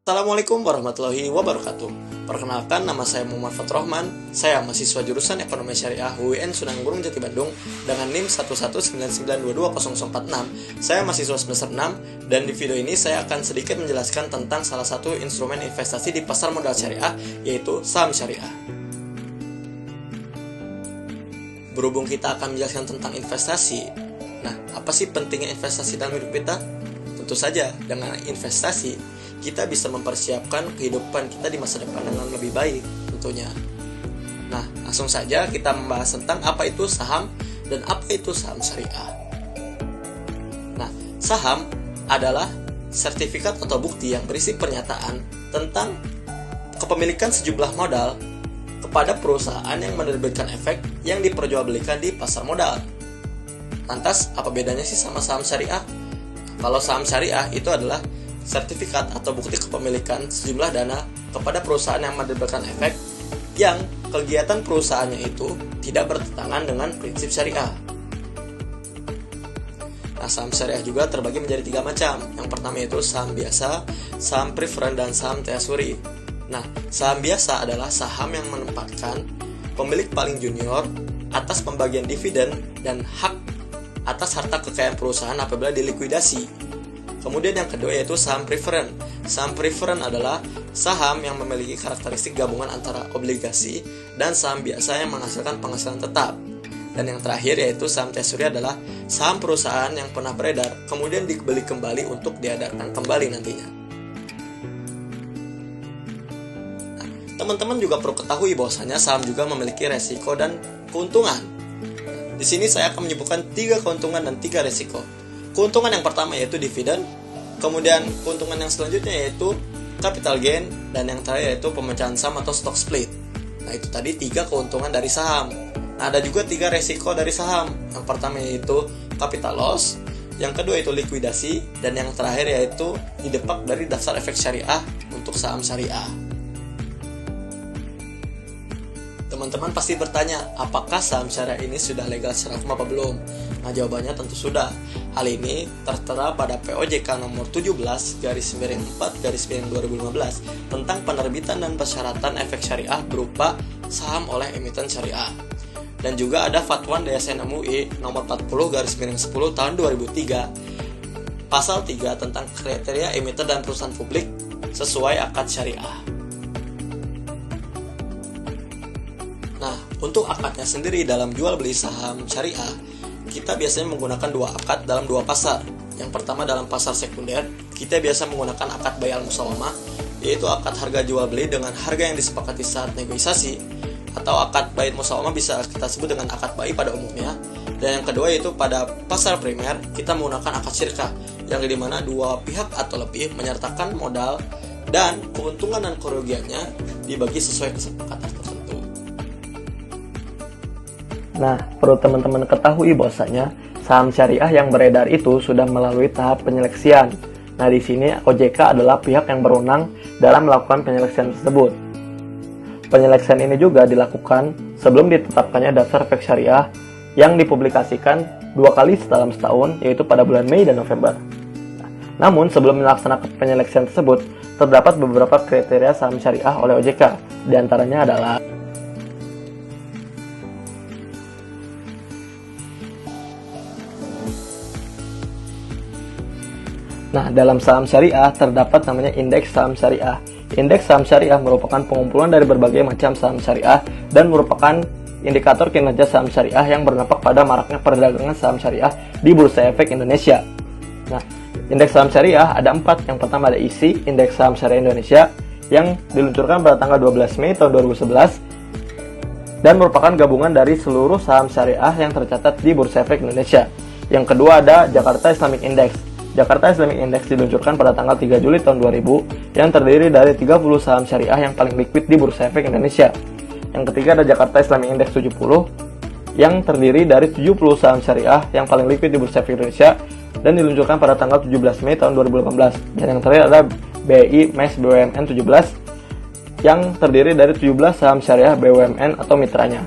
Assalamualaikum warahmatullahi wabarakatuh. Perkenalkan, nama saya Muhammad Fathrohman. Saya mahasiswa jurusan Ekonomi Syariah UIN Sunan Gunung Jati Bandung dengan NIM 119920046. Saya mahasiswa semester 6 dan di video ini saya akan sedikit menjelaskan tentang salah satu instrumen investasi di pasar modal syariah, yaitu saham syariah. Berhubung kita akan menjelaskan tentang investasi, nah apa sih pentingnya investasi dalam hidup kita? Tentu saja dengan investasi kita bisa mempersiapkan kehidupan kita di masa depan dengan lebih baik tentunya. Nah, langsung saja kita membahas tentang apa itu saham dan apa itu saham syariah. Nah, saham adalah sertifikat atau bukti yang berisi pernyataan tentang kepemilikan sejumlah modal kepada perusahaan yang menerbitkan efek yang diperjualbelikan di pasar modal. Lantas, apa bedanya sih sama saham syariah? Kalau saham syariah itu adalah sertifikat atau bukti kepemilikan sejumlah dana kepada perusahaan yang menerbitkan efek yang kegiatan perusahaannya itu tidak bertentangan dengan prinsip syariah. Nah, saham syariah juga terbagi menjadi 3 macam. Yang pertama yaitu saham biasa, saham preferen, dan saham treasury. Nah, saham biasa adalah saham yang menempatkan pemilik paling junior atas pembagian dividen dan hak atas harta kekayaan perusahaan apabila dilikuidasi. Kemudian yang kedua yaitu saham preferen. Saham preferen adalah saham yang memiliki karakteristik gabungan antara obligasi dan saham biasa yang menghasilkan penghasilan tetap. Dan yang terakhir yaitu saham treasury adalah saham perusahaan yang pernah beredar kemudian dibeli kembali untuk diedarkan kembali nantinya. Nah, teman-teman juga perlu ketahui bahwasanya saham juga memiliki resiko dan keuntungan. Di sini saya akan menyebutkan 3 keuntungan dan 3 resiko. Keuntungan yang pertama yaitu dividen, kemudian keuntungan yang selanjutnya yaitu capital gain, dan yang terakhir yaitu pemecahan saham atau stock split. Nah, itu tadi 3 keuntungan dari saham. Nah, ada juga 3 resiko dari saham. Yang pertama yaitu capital loss, yang kedua yaitu likuidasi, dan yang terakhir yaitu didepak dari daftar efek syariah untuk saham syariah. Teman-teman pasti bertanya, apakah saham syariah ini sudah legal secara hukum apa belum? Nah, jawabannya tentu sudah. Hal ini tertera pada POJK nomor 17/4/2015 tentang penerbitan dan persyaratan efek syariah berupa saham oleh emiten syariah. Dan juga ada Fatwa DSN MUI nomor 40/10 tahun 2003 pasal 3 tentang kriteria emiten dan perusahaan publik sesuai akad syariah. Nah, untuk akadnya sendiri dalam jual beli saham syariah, kita biasanya menggunakan 2 akad dalam 2 pasar. Yang pertama dalam pasar sekunder, kita biasa menggunakan akad bai al-musawamah, yaitu akad harga jual beli dengan harga yang disepakati saat negosiasi, atau akad bai musawamah bisa kita sebut dengan akad bai pada umumnya. Dan yang kedua yaitu pada pasar primer, kita menggunakan akad syirkah, yang dimana 2 pihak atau lebih menyertakan modal dan keuntungan dan kerugiannya dibagi sesuai kesepakatan tertentu. Nah, perlu teman-teman ketahui bahwasanya saham syariah yang beredar itu sudah melalui tahap penyeleksian. Nah, di sini OJK adalah pihak yang berwenang dalam melakukan penyeleksian tersebut. Penyeleksian ini juga dilakukan sebelum ditetapkannya daftar efek syariah yang dipublikasikan 2 kali dalam setahun, yaitu pada bulan Mei dan November. Namun, sebelum melaksanakan penyeleksian tersebut, terdapat beberapa kriteria saham syariah oleh OJK. Di antaranya adalah Nah, dalam saham syariah terdapat namanya indeks saham syariah. Indeks saham syariah merupakan pengumpulan dari berbagai macam saham syariah dan merupakan indikator kinerja saham syariah yang berdampak pada maraknya perdagangan saham syariah di Bursa Efek Indonesia. Nah, indeks saham syariah ada 4. Yang pertama ada ISI, Indeks Saham Syariah Indonesia, yang diluncurkan pada tanggal 12 Mei tahun 2011 dan merupakan gabungan dari seluruh saham syariah yang tercatat di Bursa Efek Indonesia. Yang kedua ada Jakarta Islamic Index. Jakarta Islamic Index diluncurkan pada tanggal 3 Juli tahun 2000 yang terdiri dari 30 saham syariah yang paling liquid di Bursa Efek Indonesia. Yang ketiga ada Jakarta Islamic Index 70 yang terdiri dari 70 saham syariah yang paling liquid di Bursa Efek Indonesia dan diluncurkan pada tanggal 17 Mei tahun 2018. Dan yang terakhir ada BI MES BUMN 17 yang terdiri dari 17 saham syariah BUMN atau mitranya.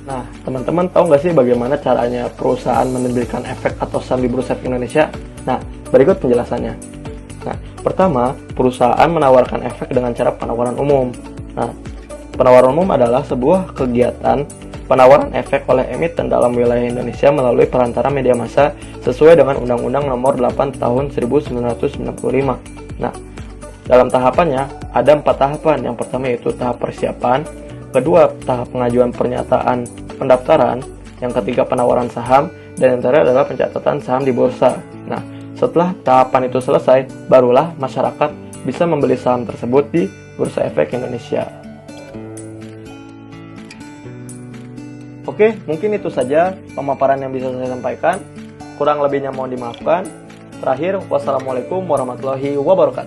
Nah, teman-teman tahu nggak sih bagaimana caranya perusahaan menerbitkan efek atau saham di Bursa Efek Indonesia? Nah, berikut penjelasannya. Nah, pertama, perusahaan menawarkan efek dengan cara penawaran umum. Nah, penawaran umum adalah sebuah kegiatan penawaran efek oleh emiten dalam wilayah Indonesia melalui perantara media massa sesuai dengan Undang-Undang Nomor 8 Tahun 1995. Nah, dalam tahapannya ada 4 tahapan. Yang pertama yaitu tahap persiapan, kedua tahap pengajuan pernyataan pendaftaran, yang ketiga penawaran saham, dan yang terakhir adalah pencatatan saham di bursa. Nah, setelah tahapan itu selesai, barulah masyarakat bisa membeli saham tersebut di Bursa Efek Indonesia. Oke, mungkin itu saja pemaparan yang bisa saya sampaikan. Kurang lebihnya mohon dimaafkan. Terakhir, wassalamualaikum warahmatullahi wabarakatuh.